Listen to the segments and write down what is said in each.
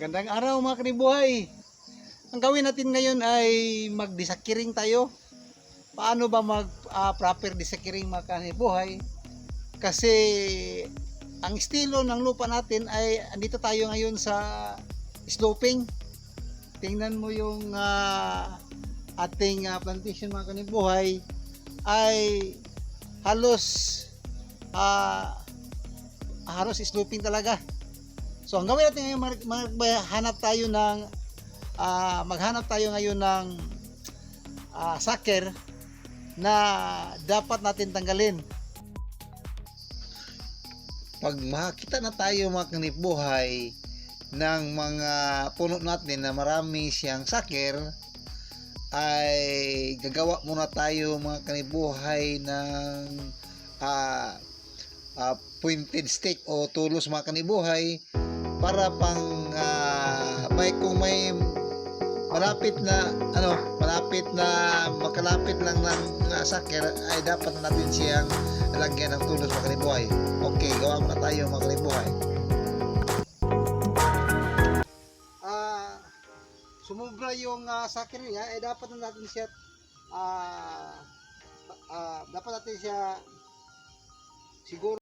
Magandang araw mga kanibuhay. Ang gawin natin ngayon ay mag-desakiring tayo. Paano ba proper desakiring mga kanibuhay? Kasi ang estilo ng lupa natin ay andito tayo ngayon sa sloping. Tingnan mo yung ating plantation mga kanibuhay ay halos sloping talaga. So ang gawin natin ngayon, maghanap tayo ngayon ng sucker na dapat natin tanggalin. Pag makakita na tayo mga kanibuhay ng mga puno natin na marami siyang sucker, ay gagawa muna tayo mga kanibuhay ng pointed stick o tulos mga kanibuhay, para pang kung may malapit na makalapit lang ng sucker, ay dapat natin siyang lagyan ng tulos mga kanibuhay. Okay, gawa muna tayo mga kanibuhay. Sumubra yung sucker niya, ay dapat natin siya siguro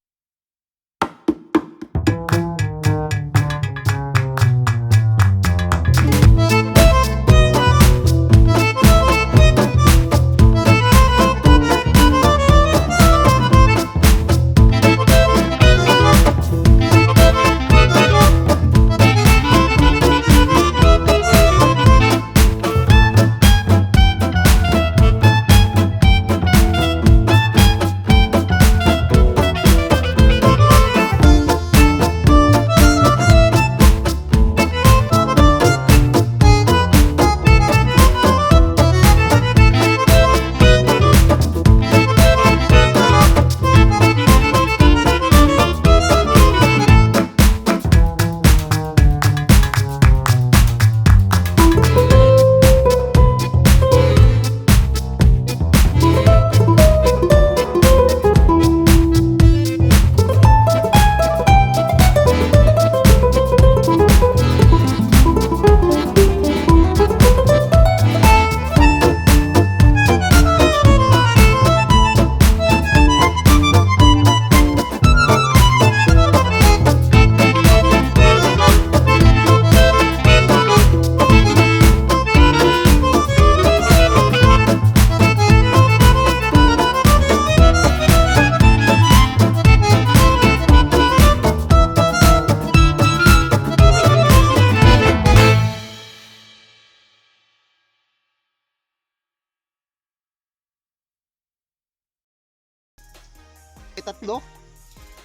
tatlo.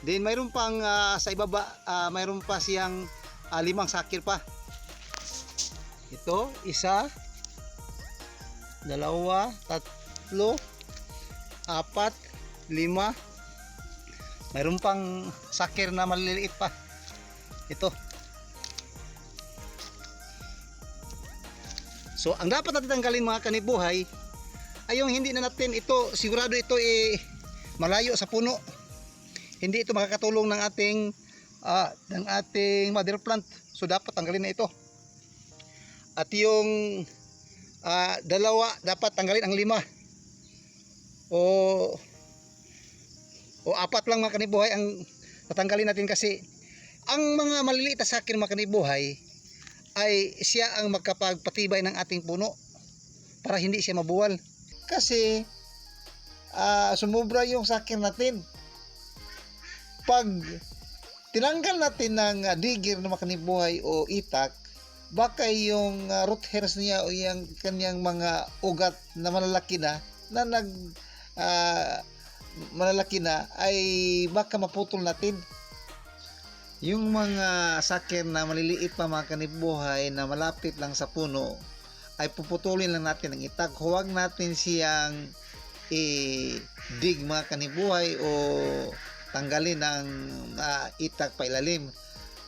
Then mayroon pang sa ibaba, mayroon pa siyang 5 sucker pa. Ito, 1, 2, 3, 4, 5. Mayroon pang sucker na maliliit pa. Ito. So ang dapat natin tanggalin mga kanibuhay ay yung hindi na natin ito, sigurado ito malayo sa puno. Hindi ito makakatulong ng ating mother plant. So dapat tanggalin na ito. At yung 2, dapat tanggalin ang 5. O 4 lang mga kanibuhay ang tatanggalin natin, kasi ang mga maliliit na sucker mga kanibuhay ay siya ang magkapagpatibay ng ating puno para hindi siya mabuwal. Kasi sumubra yung sucker natin. Pag tinanggal natin ng digger na makanibuhay o itak, baka yung root hairs niya o yung kanyang mga ugat na malalaki na ay baka maputol natin. Yung mga sucker na maliliit pa mga kanibuhay na malapit lang sa puno, ay puputulin lang natin ang itak. Huwag natin siyang dig mga kanibuhay o tanggalin ang itak pa ilalim,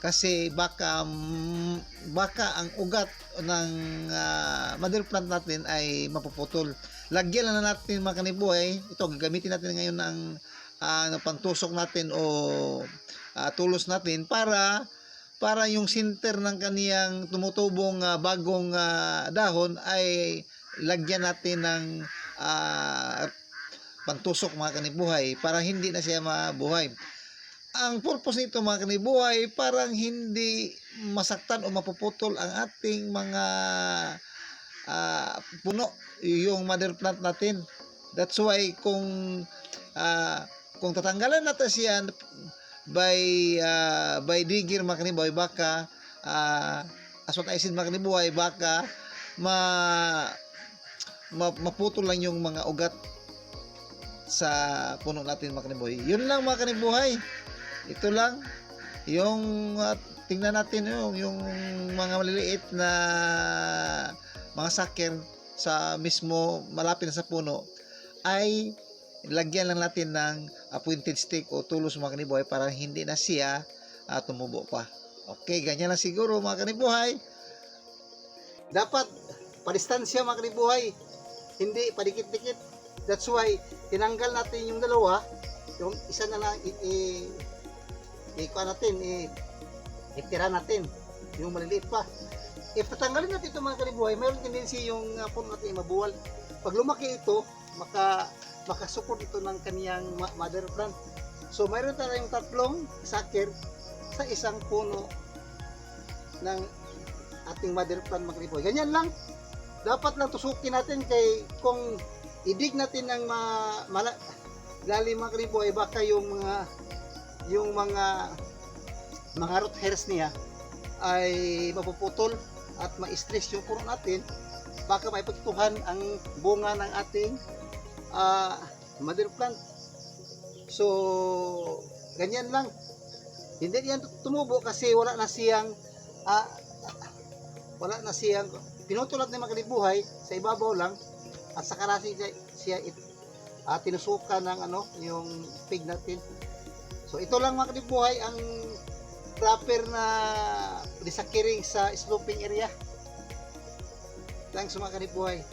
kasi baka ang ugat ng mother plant natin ay mapuputol. Lagyan lang na natin mga kanibuhay. Ito, gagamitin natin ngayon ng pantusok natin o tulos natin para para yung center ng kaniyang tumutubong bagong dahon ay lagyan natin ng pantusok mga kanibuhay para hindi na siya mabuhay. Ang purpose nito mga kanibuhay, parang hindi masaktan o mapuputol ang ating mga puno, yung mother plant natin. That's why kung tatanggalan natin siya by digger mga kanibuhay, baka as what I said mga kanibuhay, baka maputol lang yung mga ugat sa puno natin mga kanibuhay. Yun lang mga kanibuhay. Ito lang yung tingnan natin yung mga maliliit na mga saker sa mismo malapit na sa puno ay lagyan lang natin ng pointed stick o tulos mga kanibuhay para hindi na siya tumubo pa. Okay, ganyan lang siguro mga kanibuhay. Dapat padistansya mga kanibuhay, hindi padikit-dikit. That's why tinanggal natin yung dalawa, yung isa na lang itira natin yung maliliit pa. If tatanggalin natin ito mga kanibuhay, mayroon tendency yung puno natin mabuwal. Pag lumaki ito, makasupport ito ng kaniyang mother plant. So mayroon tayong tatlong saker sa isang puno ng ating mother plant mga kanibuhay. Ganyan lang. Dapat lang tusukin natin kay kung idig natin ng lalim mga kanibuhay, baka yung mga root hairs niya ay mapuputol at ma-stress yung puno natin, baka maipagtuhan ang bunga ng ating mother plant. So ganyan lang, hindi yan tumubo kasi wala na siyang pinutulat ng mga kanibuhay, sa ibabaw lang, at saka na siya tinusukan ng yung pig natin. So ito lang mga kanibuhay ang proper na desuckering sa sloping area. Thanks mga kanibuhay.